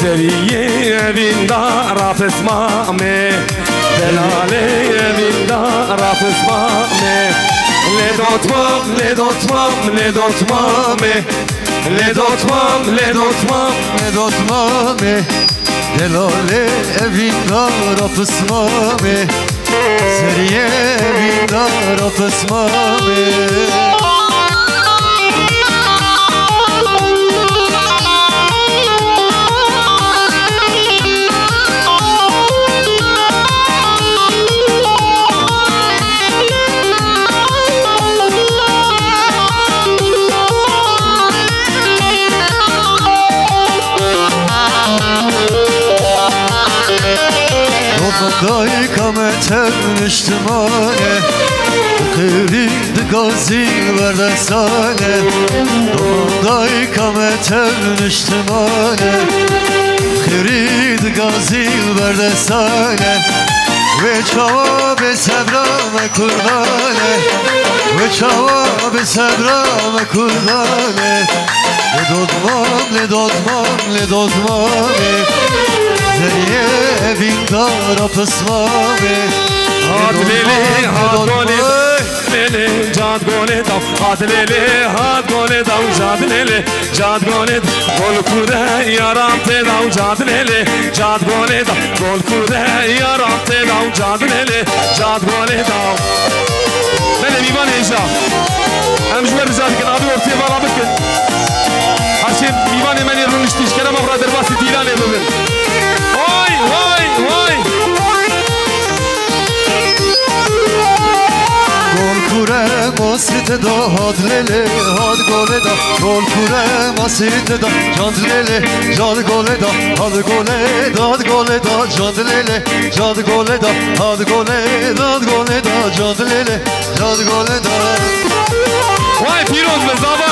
Seriye evinde rafısmame Delale evinde rafısmame Le dotmam, le dotmam, le dotmame Le dotmam, le dotmam, le dotmame Delale evinde rafısmame Seriye evinde rafısmame Dai kameter niştimane Kırid gazi verdesane Dai kameter niştimane Kırid gazi verdesane Ve çava be sebrame kurdane Ve çava be sebrame kurdane Le dodmam, le dodmam, le dodmam Seriye evinde rafısmame Adlili had gole lele jad gole dav Adlili had gole dav jad lele jad gole gol kude yaram te dav jad lele jad gole dav gol kude yaram te dav jad lele jad gole dav Lele divan eja Hem jwer jad kin abi ortaya bana bakın Haşim divan emeni runişti işkene mafra derbasi dilan edin Vay vay vay Gol kure masite da had lele had gole da Gol kure masite da can lele can gole da had gole da had gole da can lele can gole da had gole da had gole da can lele can gole da Vay Piroz be Zaba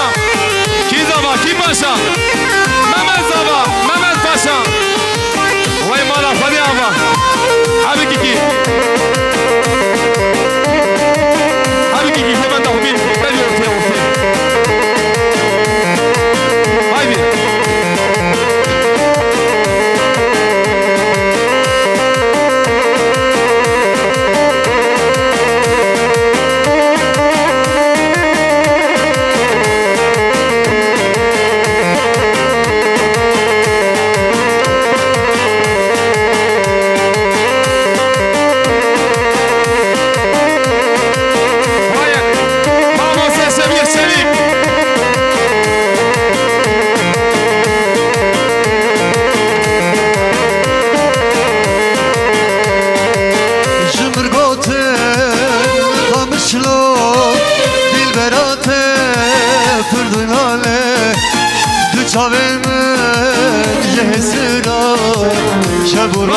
Ki Zaba ki Paşa Mehmet Zaba Mehmet Paşa Vay mala Fadi Aba Abi Kiki Abi Kiki hemen tahmin ben ortaya ortaya Haydi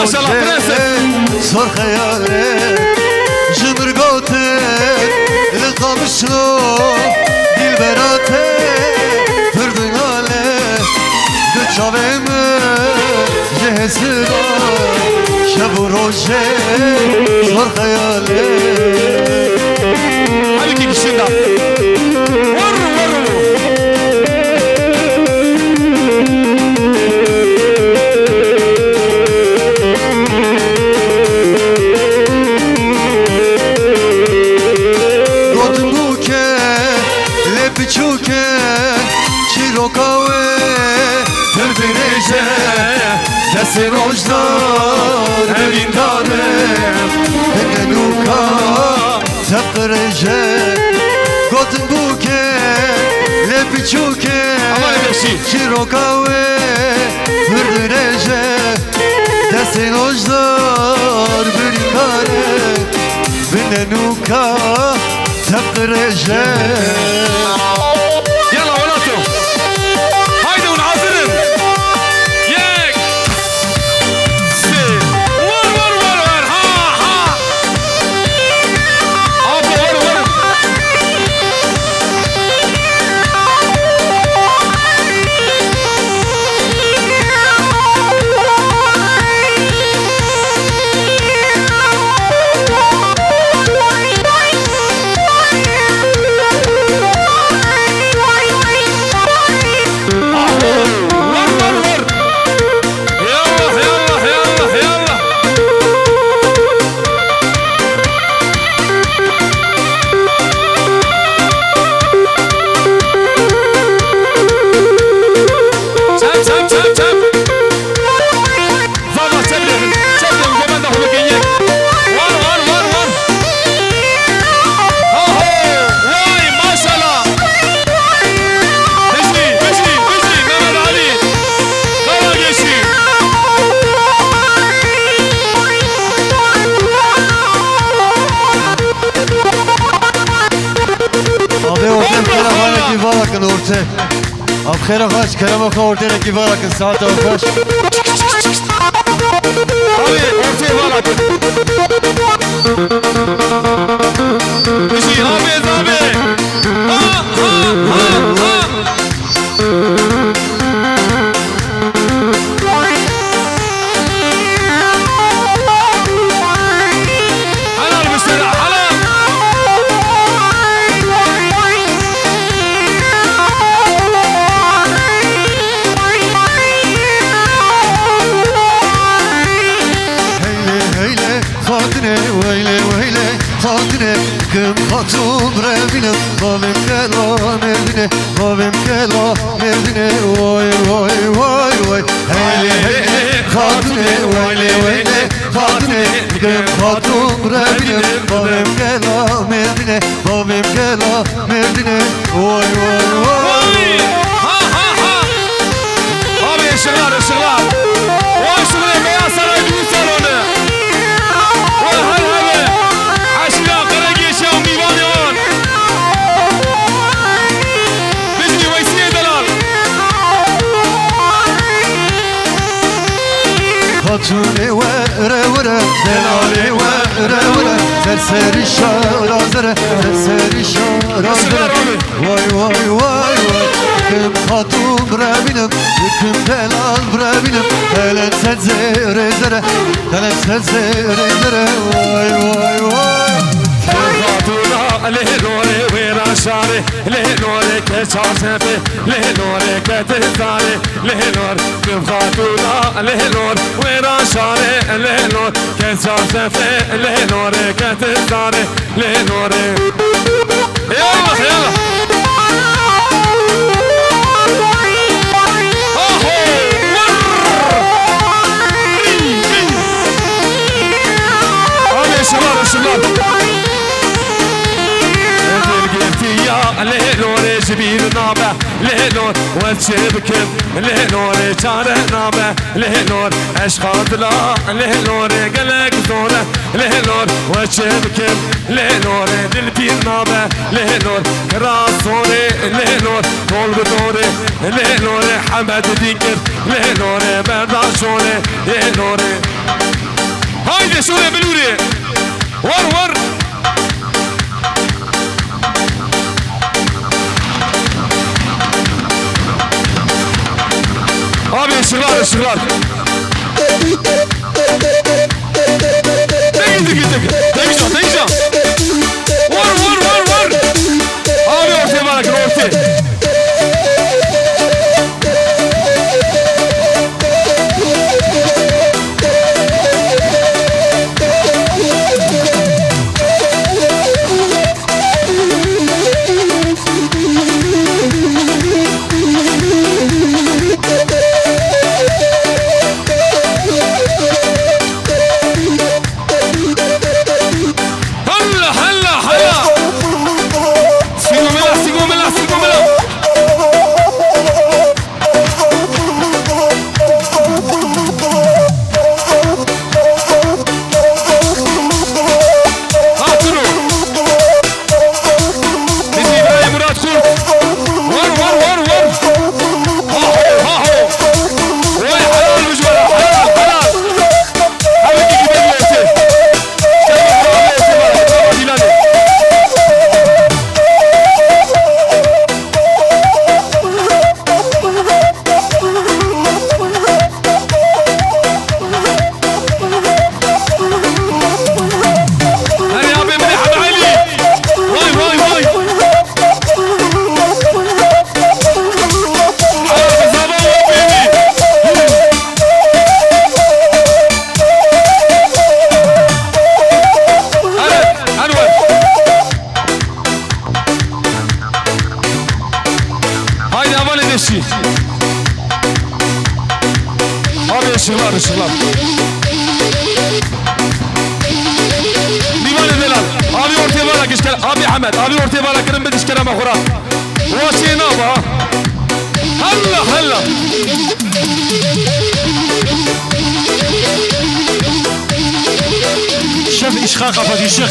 Maşallah prenses Sor hayale Cımırgote İlkamışlo Dilberate Fırdınale Gıçaveme Cehesira Şeburoje Sor hayale Hadi ki kişinden Varru varru Desin ojdar evindarem Peneluka tepkırece Godin buke lepiçuke Şirokave hırdırece Desin ojdar evindarem Peneluka tepkırece Yalla olato Haydi un hazırım ورته بخير خوش كلامك ورته لكي بارك الساعة خوش أبي ورته بالك بشي أبي زابي ها ها ها حلال مشتري حلال خاطري ويلي ويلي خاطري كم خاطوم ربينا بابم كلا مردني بابم كلا مردني واي واي واي واي هيلي هيلي خاطري ويلي ويلي خاطري كم خاطوم ربينا بابم كلا مردني بابم كلا مردني واي واي واي ها ها ها أبي الشغال الشغال واي شغلي بيا سراي بي سالونه والهرهبة عشنا قرقيشة وميوانيون بجني ويسية دلال خاطوني ورا ورا دلالي ورا ورا سرسري شارع زرا سرسري شارع زرا واي واي واي واي كم خاطوم برابينم كم دلال برابينم دلال سنزر زرا دلال سنزر زرا واي واي واي خاطونا لهنوري ويرا شاري لهنوري كشار سفي لهنوري كتزاري لهنور كم خاطونا لهنور ويرا شاري لهنور كشار سفي لهنوري كتزاري لهنوري يلا يلا شباب شباب القلتية لهنوري جبير نابه لهنور وتشبكم لهنوري شارع نابه لهنور اشخاط لا لهنوري قلق زوره لهنور وتشبكم لهنوري دلبير نابه لهنور كراسوري لهنور طول بدوري لهنوري حمد ديكر لهنوري برداشوري لهنوري هايدي شوري بلوري ور ور ابي الشغال الشغال دقيقة ور ور ور ور ابي ورتي بالك ورتي ماشي ابي الشغلات الشغلات ديوان الدلال ابي ورتي بالك اشكال ابي حمد ابي ورتي بالك كرم بدي اشكال مخورات واشي نابا هلا هلا شوف اشخاقه فادي الشيخ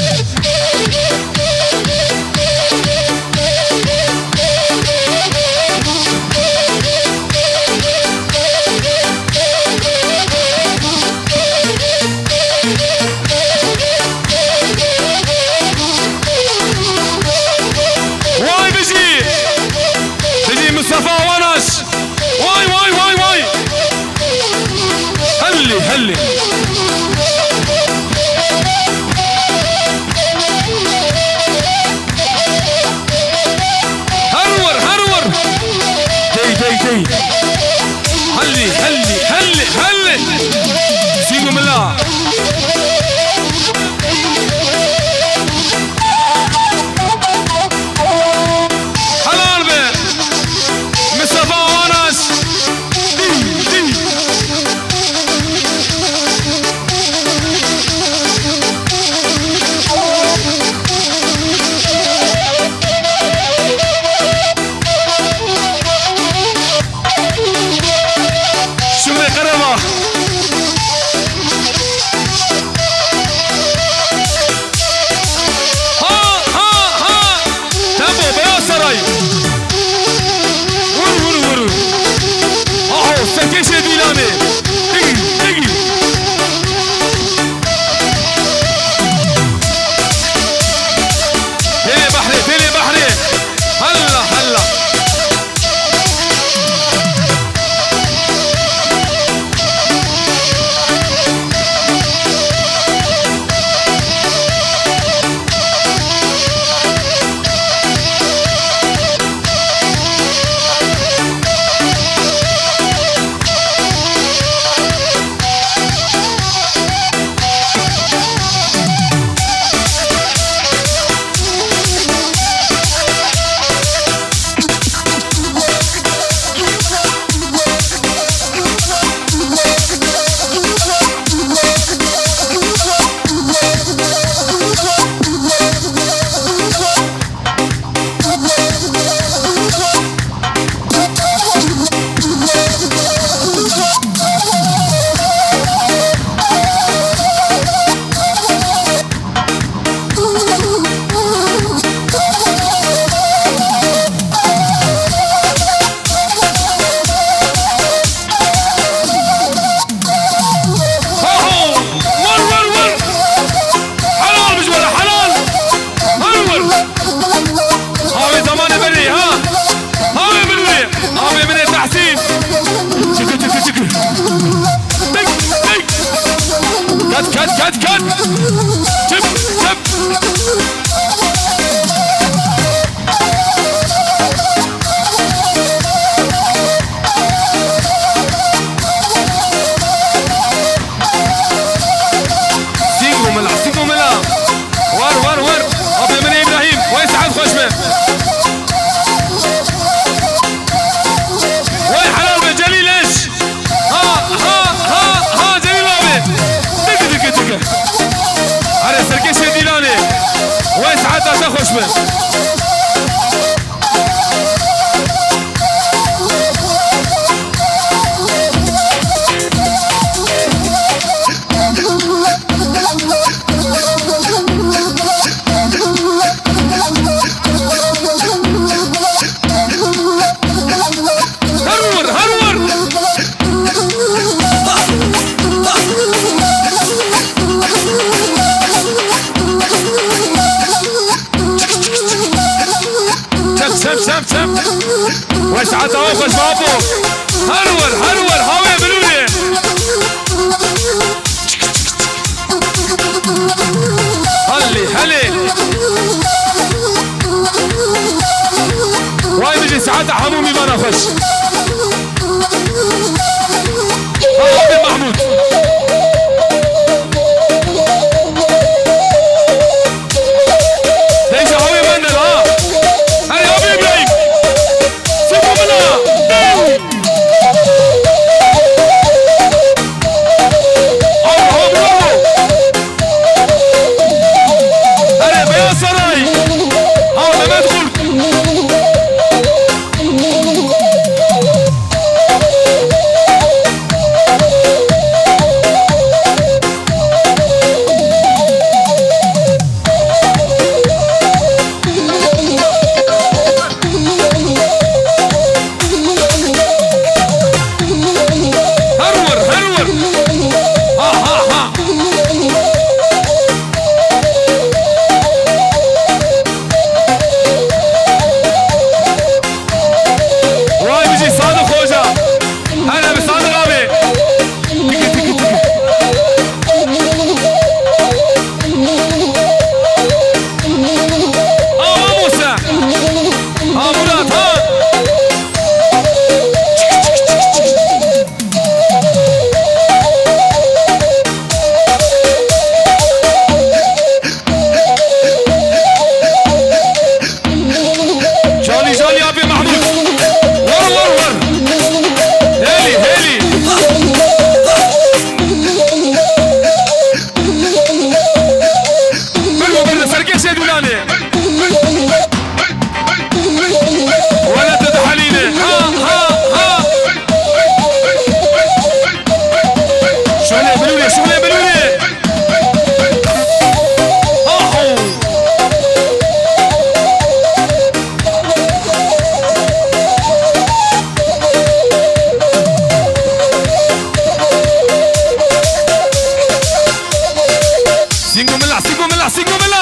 هلي هلي هرور هرور دي دي دي هلي هلي هلي هلي سيقوا من الله حلال به مصطفى وانس دي دي وسعت اوقف بابو هرول هرول هاوي بلولي هلي هلي واي بيجي ساعات حمومي ما نخش عبد محمود ليش هاوي منل ها هاي ابي ابراهيم سيبوا منها هاي بيا سراي هاو لما ادخل واي بيجي صادق خوجة هلا بصادق ابي تك تك تك ماسيكو بلا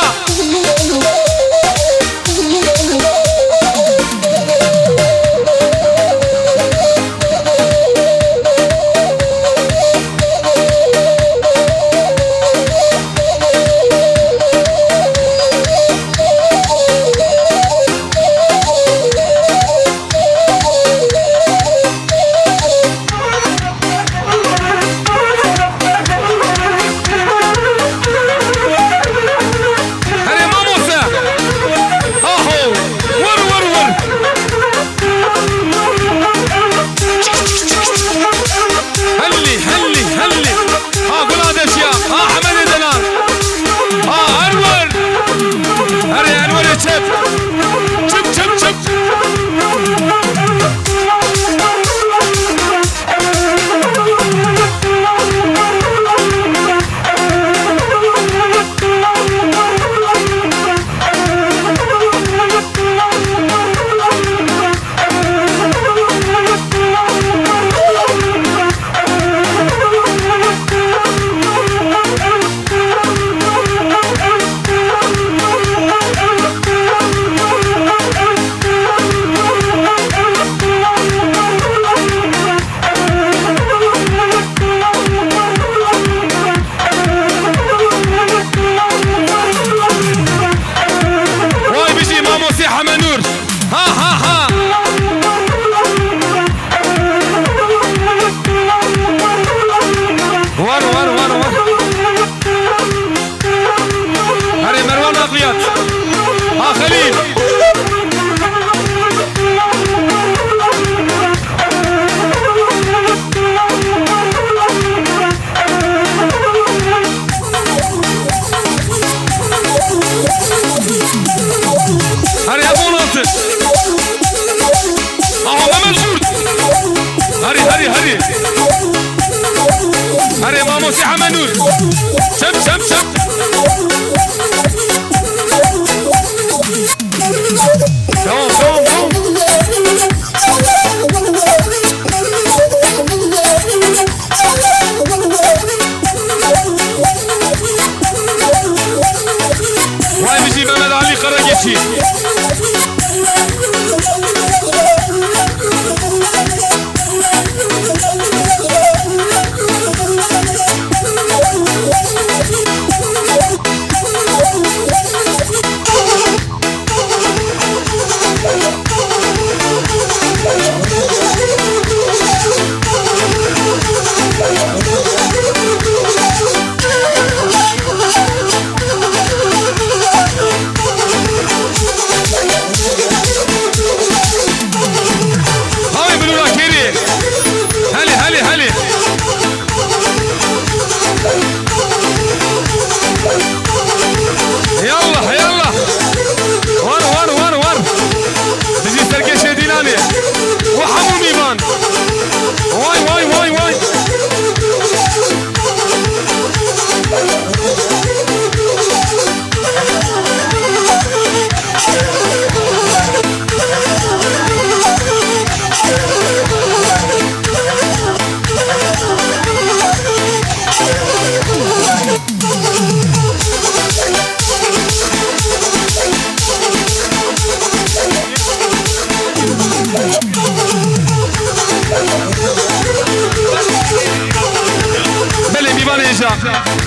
هري مامو سي حمنون شب شب شب قوم قوم قوم واي بيجي محمد علي قراقيشي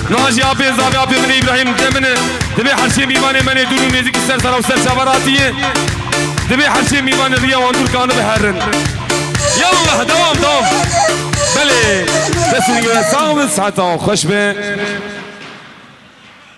ناجي أبي زابي أبي من إبراهيم دمنه دبي حرشي ميوانه من دونو نزيك سر سر وسر شواراتيه دبي حرشي ميوانه ريا واندور كانوا بهرن يلا دوام دوام بله بس نيجي ساعة خوش به